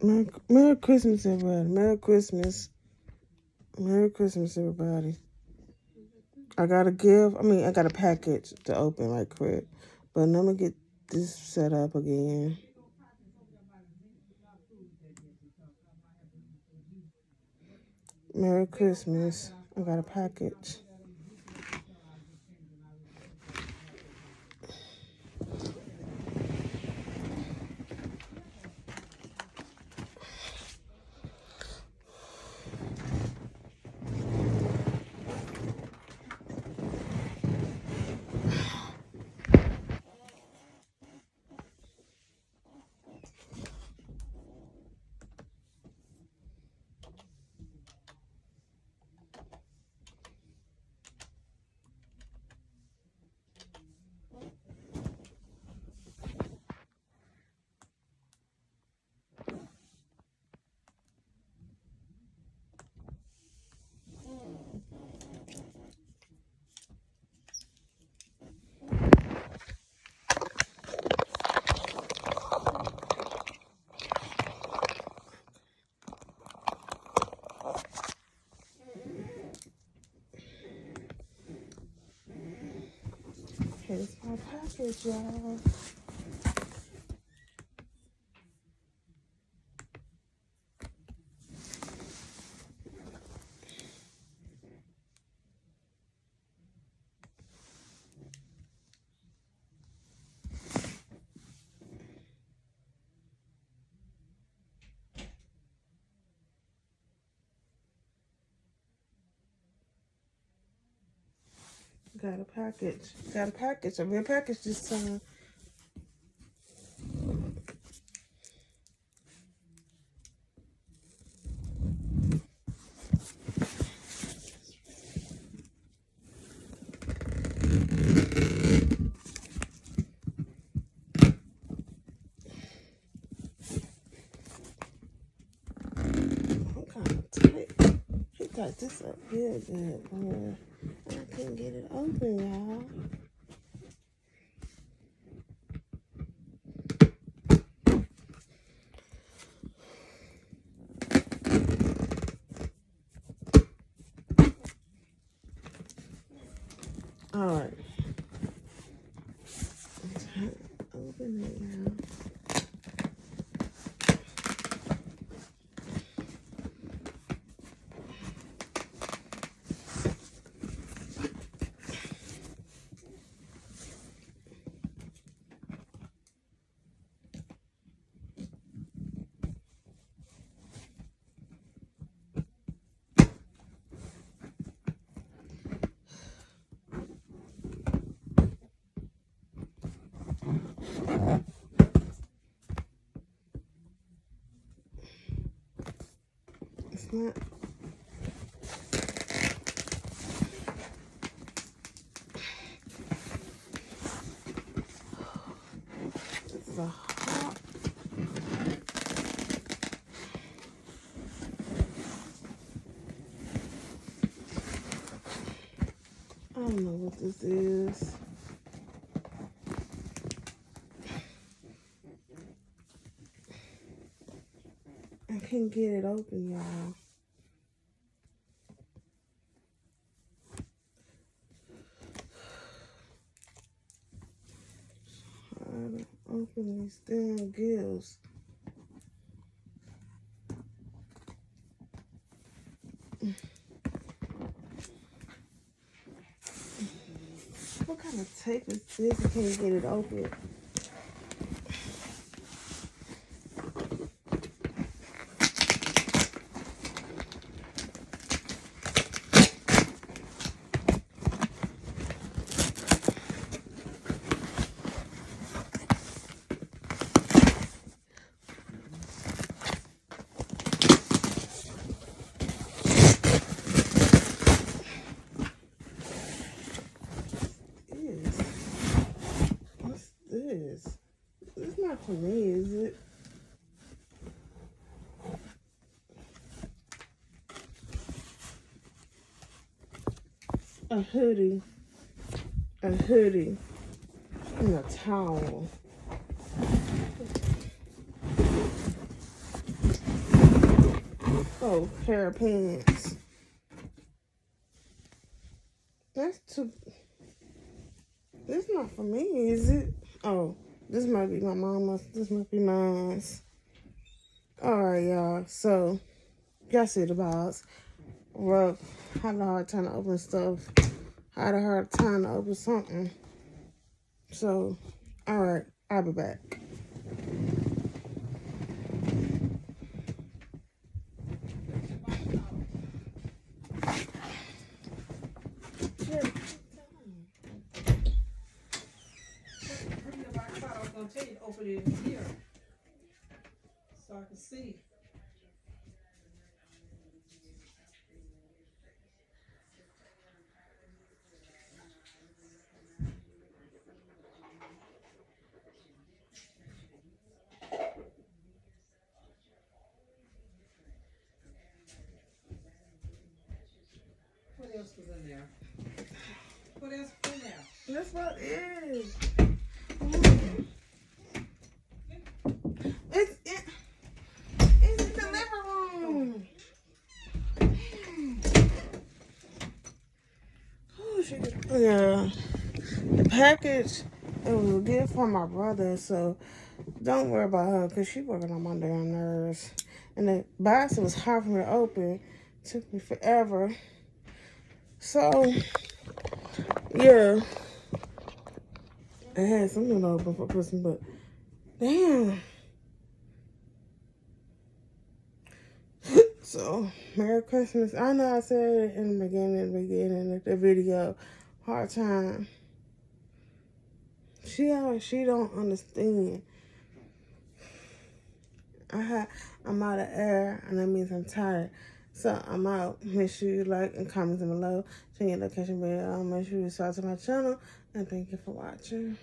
Merry Christmas, everybody. Merry Christmas. Merry Christmas, everybody. I got a gift. I got a package to open right quick. But let me get this set up again. Merry Christmas. I got a package. Here's my package, y'all. Got a package. Got a package. A real package this time. I'm kind of tight. He got this up real good. I couldn't get it open, y'all. All right. Open it now. It's not. This is a hot. I don't know what this is. I can't get it open, y'all. Trying to open these damn gills. What kind of tape is this? I can't get it open. What's this? It's not for me, is it? A hoodie. A hoodie. And a towel. Oh, pair of pants. That's too. This not for me, is it? Oh, this might be my mama's. This might be mine's. Alright, y'all. So, y'all see the balls. Rough. Had a hard time to open stuff. Had a hard time to open something. So, alright. I'll be back. Open it in here so I can see. What else was in there? What else was in there? That's what it is. It's in the living room. Oh, shit. Yeah. The package, it was a gift from my brother, so don't worry about her because she working on my damn nerves. And the box was hard for me to open. Took me forever. So, yeah. I had something to open for Christmas, but damn. So, Merry Christmas. I know I said it in the beginning of the video. Hard time. She don't understand. I'm out of air, and that means I'm tired. So I'm out. Make sure you like and comment below. Turn your location bell. Make sure you subscribe to my channel. And thank you for watching.